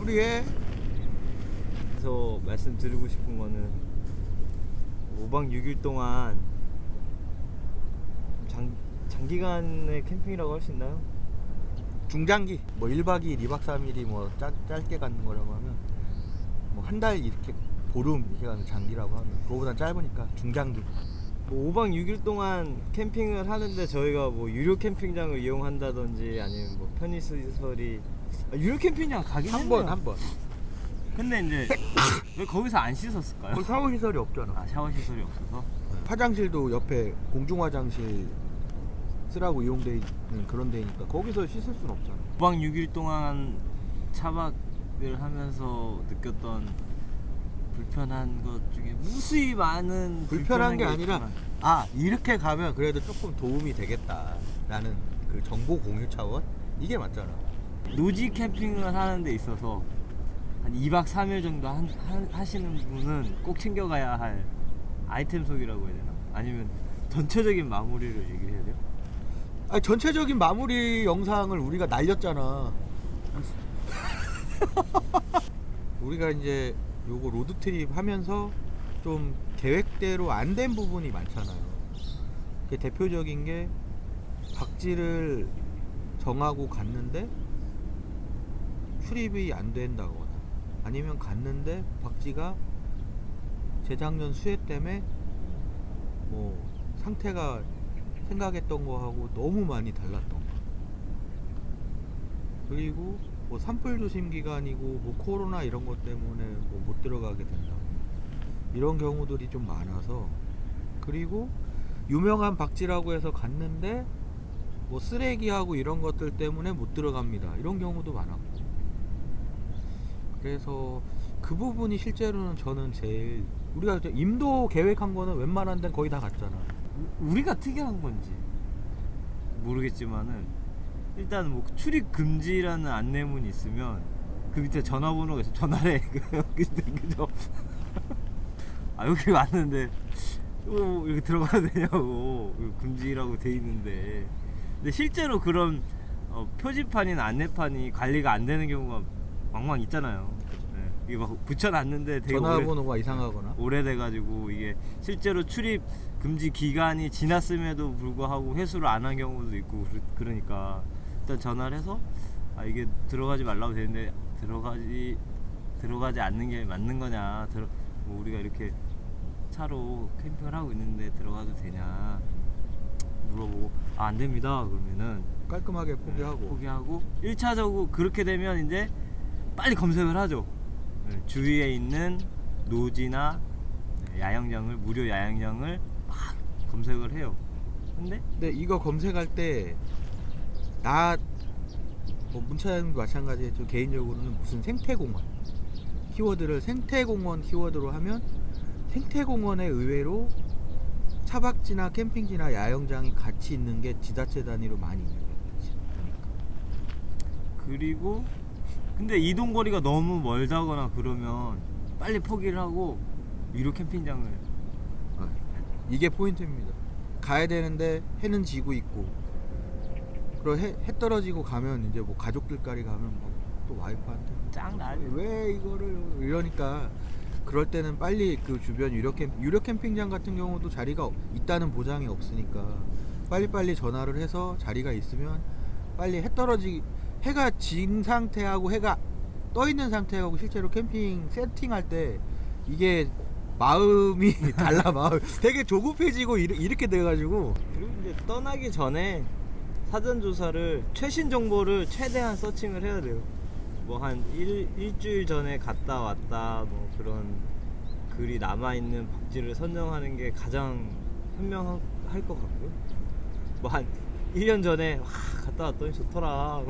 프리해. 그래서 말씀드리고 싶은 거는 5박 6일 동안 장기간의 캠핑이라고 할 수 있나요? 중장기 뭐 1박 2일 2박 3일이 뭐 짧게 갖는 거라고 하면 뭐 한 달 이렇게 보름 이렇게 가는 장기라고 하면 그거보단 짧으니까 중장기. 뭐 5박 6일 동안 캠핑을 하는데 저희가 뭐 유료 캠핑장을 이용한다든지 아니면 뭐 편의시설이 유료 캠핑장 가긴 했네요. 한 번. 근데 이제 왜 거기서 안 씻었을까요? 거기 샤워 시설이 없잖아. 아, 샤워 시설이 없어서. 화장실도 옆에 공중 화장실 쓰라고 이용돼 있는 그런 데니까 거기서 씻을 수는 없잖아. 5박 6일 동안 차박을 하면서 느꼈던 불편한 것 중에 무수히 많은 불편한 게 아니라 있지만, 이렇게 가면 그래도 조금 도움이 되겠다라는 그 정보 공유 차원 이게 맞잖아. 노지 캠핑을 하는 데 있어서 한 2박 3일 정도 하시는 분은 꼭 챙겨가야 할 아이템 속이라고 해야 되나? 아니면 전체적인 마무리를 얘기를 해야 돼요? 아니, 전체적인 마무리 영상을 우리가 날렸잖아. 우리가 이제 요거 로드트립 하면서 좀 계획대로 안 된 부분이 많잖아요. 그 대표적인 게 박지를 정하고 갔는데 출입이 안 된다거나 아니면 갔는데 박지가 재작년 수해 때문에 뭐 상태가 생각했던 거하고 너무 많이 달랐던 거. 그리고 뭐 산불 조심 기간이고 뭐 코로나 이런 것 때문에 뭐 못 들어가게 된다. 이런 경우들이 좀 많아서. 그리고 유명한 박지라고 해서 갔는데 뭐 쓰레기하고 이런 것들 때문에 못 들어갑니다. 이런 경우도 많았고. 그래서 그 부분이 실제로는 저는 제일 우리가 임도 계획한 거는 웬만한 데는 거의 다 갔잖아. 우리가 특이한 건지 모르겠지만은 일단 뭐 출입 금지라는 안내문이 있으면 그 밑에 전화번호가 있어. 전화래. 그죠? 아, 여기 왔는데 이렇게 들어가도 되냐고 금지라고 돼 있는데, 근데 실제로 그런 표지판이나 안내판이 관리가 안 되는 경우가 왕왕 있잖아요. 네. 이게 막 붙여놨는데 되게 전화번호가 이상하거나 오래돼가지고 이게 실제로 출입 금지 기간이 지났음에도 불구하고 회수를 안 한 경우도 있고 그러니까 일단 전화를 해서 이게 들어가지 말라고 되는데 들어가지 않는 게 맞는 거냐, 뭐 우리가 이렇게 차로 캠핑을 하고 있는데 들어가도 되냐 물어보고 안 됩니다 그러면은 깔끔하게 포기하고 1차적으로 그렇게 되면 이제 빨리 검색을 하죠. 주위에 있는 노지나 야영장을, 무료 야영장을 막 검색을 해요. 근데 이거 검색할 때 나 뭐 문차장도 마찬가지에 저 개인적으로는 무슨 생태공원 키워드를 생태공원 키워드로 하면 생태공원에 의외로 차박지나 캠핑지나 야영장이 같이 있는 게 지자체 단위로 많이 있는 거지. 그리고 근데 이동거리가 너무 멀다거나 그러면 빨리 포기를 하고 유료 캠핑장을 이게 포인트입니다. 가야 되는데 해는 지고 있고, 그리고 해 떨어지고 가면 이제 뭐 가족들까지 가면 뭐 또 와이프한테 짱 나지. 왜 이거를 이러니까 그럴 때는 빨리 그 주변 유료 캠핑장 같은 경우도 자리가 있다는 보장이 없으니까 빨리빨리 전화를 해서 자리가 있으면 빨리 해가 진 상태하고 해가 떠 있는 상태하고 실제로 캠핑 세팅할 때 이게 마음이 달라. 마음 되게 조급해지고 이렇게 돼가지고. 그리고 이제 떠나기 전에 사전 조사를 최신 정보를 최대한 서칭을 해야 돼요. 뭐 한 일주일 전에 갔다 왔다 뭐 그런 글이 남아있는 박지를 선정하는 게 가장 현명할 것 같고요. 뭐 한 1년 전에 갔다 왔더니 좋더라.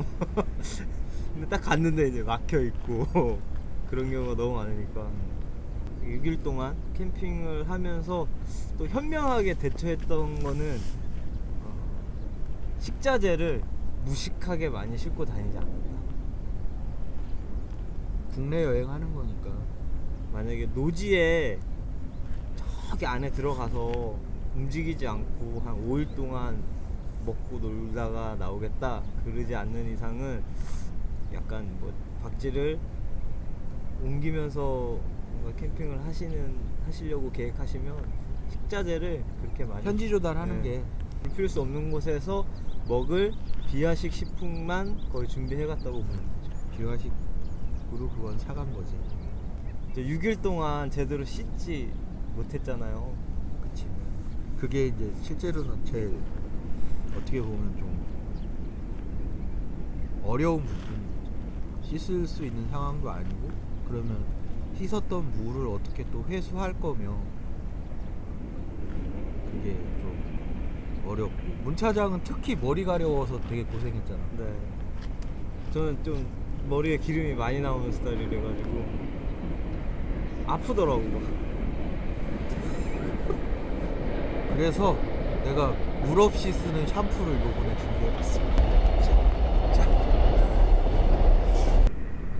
근데 딱 갔는데 이제 막혀있고 그런 경우가 너무 많으니까 6일 동안 캠핑을 하면서 또 현명하게 대처했던 거는 식자재를 무식하게 많이 싣고 다니지 않는다. 국내 여행하는 거니까. 만약에 노지에 저기 안에 들어가서 움직이지 않고 한 5일 동안 먹고 놀다가 나오겠다 그러지 않는 이상은 약간 뭐 박지를 옮기면서 뭔가 캠핑을 하시려고 계획하시면 식자재를 그렇게 많이 현지 조달하는 네. 게 불필요 수 없는 곳에서 먹을 비하식 식품만 거의 준비해갔다고 보면 되죠. 비화식으로 그건 사간 거지. 이제 6일 동안 제대로 씻지 못했잖아요. 그치. 그게 이제 실제로는 제일 어떻게 보면 좀 어려운 부분이죠. 씻을 수 있는 상황도 아니고, 그러면 씻었던 물을 어떻게 또 회수할 거며, 그게 좀 어렵고. 문 차장은 특히 머리 가려워서 되게 고생했잖아. 네. 저는 좀 머리에 기름이 많이 나오는 스타일이라 가지고 아프더라고. 그래서 내가 물 없이 쓰는 샴푸를 이번에 준비해봤어.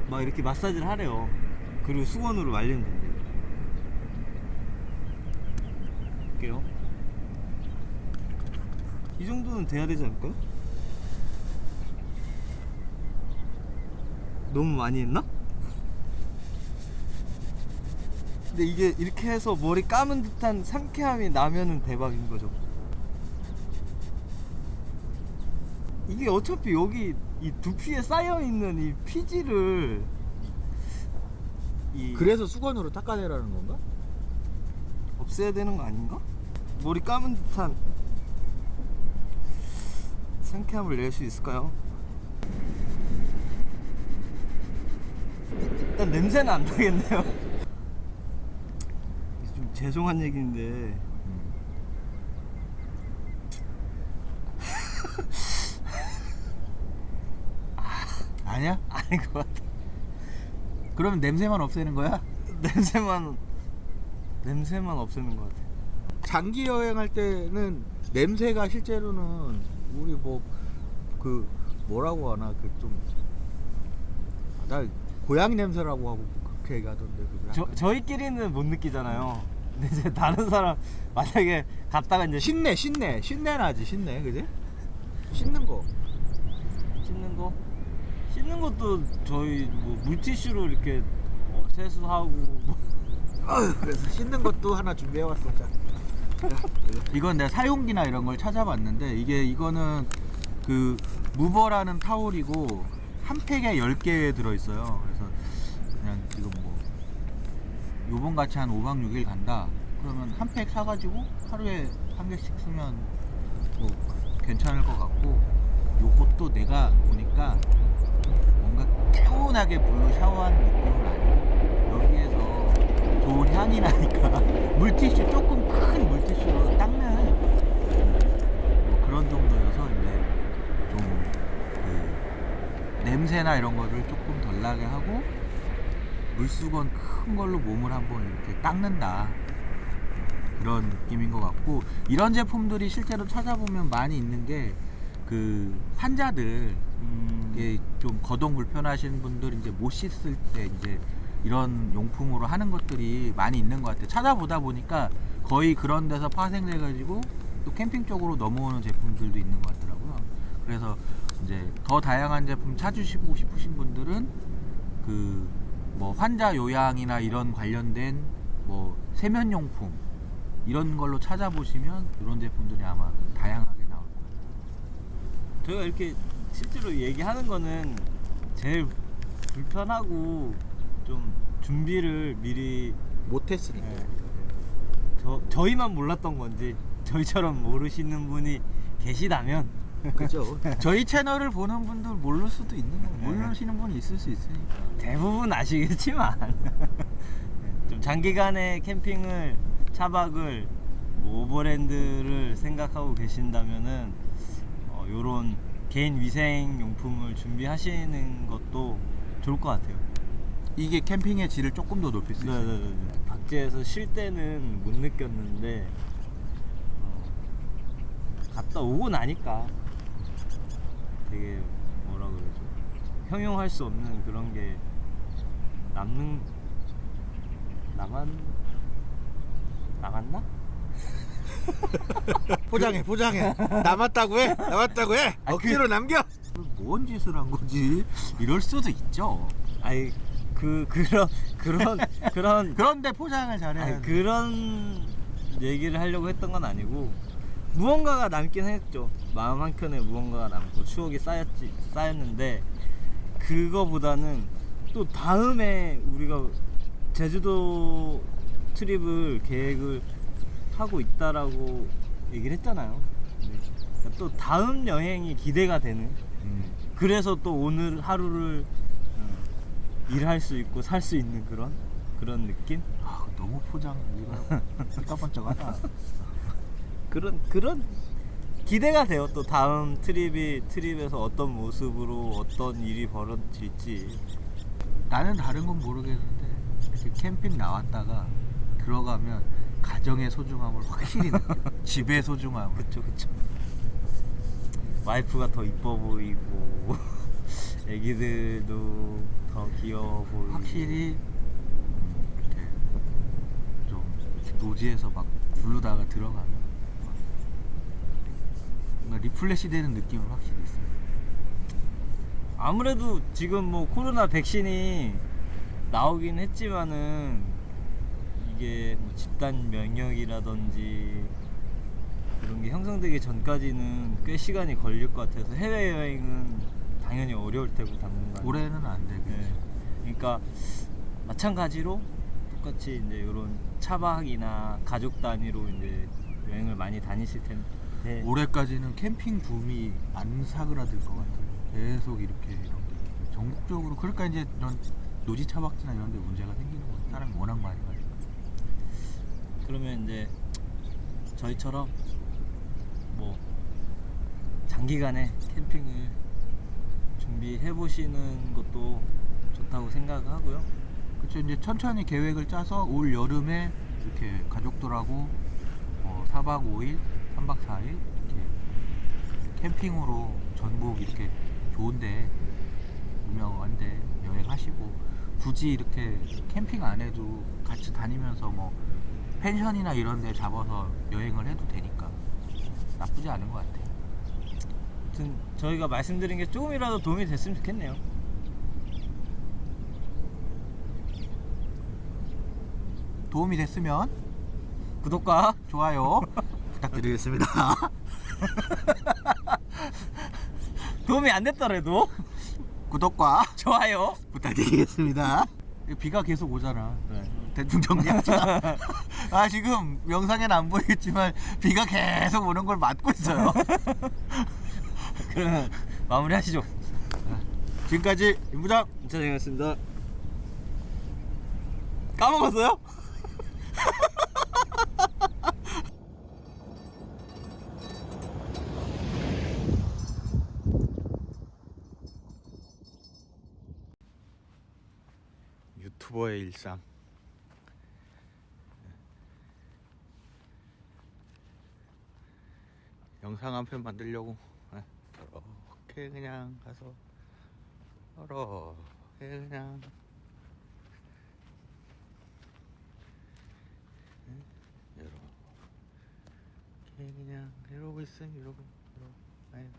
막 이렇게 마사지를 하래요. 그리고 수건으로 말리면 된대요. 볼게요. 이 정도는 돼야 되지 않을까요? 너무 많이 했나? 근데 이게 이렇게 해서 머리 감은 듯한 상쾌함이 나면은 대박인 거죠. 이게 어차피 여기 이 두피에 쌓여 있는 이 피지를 그래서 수건으로 닦아내라는 건가? 없애야 되는 거 아닌가? 머리 감은 듯한 상쾌함을 낼 수 있을까요? 일단 냄새는 안 나겠네요. 이게 좀 죄송한 얘기인데 아니야? 아닌 것 같아. 그러면 냄새만 없애는 거야? 냄새만 없애는 것 같아. 장기 여행할 때는 냄새가 실제로는 우리 뭐 그 뭐라고 하나 그 좀 나 고양이 냄새라고 하고 그렇게 얘기하던데 그거 저희끼리는 못 느끼잖아요. 근데 이제 다른 사람 만약에 갔다가 이제 신내 나지 신내 그지? 씻는 거 씻는 것도 저희 뭐 물티슈로 이렇게 세수하고 뭐 그래서 씻는 것도 하나 준비해왔어. 자, 이건 내가 사용기나 이런 걸 찾아봤는데 이거는 그 무버라는 타올이고 한 팩에 10개 들어있어요. 그래서 그냥 지금 뭐 요번 같이 한 5박 6일 간다 그러면 한 팩 사가지고 하루에 한 개씩 쓰면 뭐 괜찮을 것 같고, 요것도 내가 보니까 뭔가 개운하게 물로 샤워하는 느낌은 아니고 여기에서 좋은 향이 나니까 물티슈 조금 큰 물티슈로 닦는 뭐 그런 정도여서 이제 좀 그 냄새나 이런 거를 조금 덜 나게 하고 물수건 큰 걸로 몸을 한번 이렇게 닦는다, 그런 느낌인 것 같고, 이런 제품들이 실제로 찾아보면 많이 있는 게 그 환자들 이게 좀 거동 불편하신 분들 이제 못 씻을 때 이제 이런 용품으로 하는 것들이 많이 있는 것 같아요. 찾아보다 보니까 거의 그런 데서 파생돼 가지고 또 캠핑 쪽으로 넘어오는 제품들도 있는 것 같더라고요. 그래서 이제 더 다양한 제품 찾으시고 싶으신 분들은 그 뭐 환자 요양이나 이런 관련된 뭐 세면용품 이런 걸로 찾아보시면 이런 제품들이 아마 다양하게 나올 거예요. 저희가 이렇게 실제로 얘기하는 거는 제일 불편하고 좀 준비를 미리 못했으니까. 저희만 몰랐던 건지 저희처럼 모르시는 분이 계시다면 그죠. 저희 채널을 보는 분들 모를 수도 있는 거예요. 모르시는 분이 있을 수 있으니까. 대부분 아시겠지만 좀 장기간의 캠핑을 차박을 뭐 오버랜드를 생각하고 계신다면은 요런 개인 위생 용품을 준비하시는 것도 좋을 것 같아요. 이게 캠핑의 질을 조금 더 높일 수 있어요. 네네네. 박지에서 쉴 때는 못 느꼈는데 갔다 오고 나니까 되게 뭐라 그러죠? 형용할 수 없는 그런 게 남았나? 포장해. 남았다고 해. 억지로 남겨. 뭔 짓을 한 거지? 이럴 수도 있죠. 아니 그런 그런데 포장을 잘해야 아니, 돼. 그런 얘기를 하려고 했던 건 아니고 무언가가 남긴 했죠. 마음 한켠에 무언가가 남고 추억이 쌓였는데 그거보다는 또 다음에 우리가 제주도 트립을 계획을 하고 있다라고 얘기를 했잖아요. 네. 그러니까 또 다음 여행이 기대가 되는, 그래서 또 오늘 하루를 일할 수 있고 살 수 있는 그런 느낌? 아, 너무 포장 이거 삐까번쩍하다. 그런 기대가 돼요. 또 다음 트립에서 어떤 모습으로 어떤 일이 벌어질지. 나는 다른 건 모르겠는데 이렇게 캠핑 나왔다가 들어가면 가정의 소중함을 확실히 느껴. 집의 소중함을. 그쵸. 와이프가 더 이뻐 보이고 애기들도 더 귀여워 보이고 확실히 이렇게 좀 노지에서 막 부르다가 들어가면 뭔가 리플레시 되는 느낌은 확실히 있어요. 아무래도 지금 뭐 코로나 백신이 나오긴 했지만은 이게 뭐 집단 면역이라든지 그런 게 형성되기 전까지는 꽤 시간이 걸릴 것 같아서 해외여행은 당연히 어려울 테고 당분간 올해는 안 되겠지. 네. 그러니까 마찬가지로 똑같이 이제 이런 차박이나 가족 단위로 이제 여행을 많이 다니실 텐데 올해까지는 캠핑 붐이 안 사그라들 것 같아요. 계속 이렇게 이런 게 전국적으로. 그러니까 이제 이런 노지 차박지나 이런 데 문제가 생기는 거예요. 사람이 워낙 많이 가니까. 그러면 이제 저희처럼 뭐 장기간의 캠핑을 준비해 보시는 것도 좋다고 생각하고요. 그쵸. 이제 천천히 계획을 짜서 올 여름에 이렇게 가족들하고 4박 5일, 3박 4일 이렇게 캠핑으로 전국 이렇게 좋은데 유명한데 여행하시고, 굳이 이렇게 캠핑 안 해도 같이 다니면서 뭐 펜션이나 이런 데 잡아서 여행을 해도 되니까 나쁘지 않은 것 같아요. 아무튼 저희가 말씀드린 게 조금이라도 도움이 됐으면 좋겠네요. 도움이 됐으면 구독과 좋아요 부탁드리겠습니다. 도움이 안 됐더라도 구독과 좋아요 부탁드리겠습니다. 비가 계속 오잖아. 네. 대충 정리하자. 아, 지금 영상에는 안 보이겠지만 비가 계속 오는 걸 맞고 있어요. 그러면 마무리 하시죠. 지금까지 임부장 인천이었습니다. 까먹었어요? 유튜버의 일상. 영상 한 편 만들려고 이렇게 그냥 가서 이렇게 그냥 이렇게 그냥 이러고 있으면 이러고 아니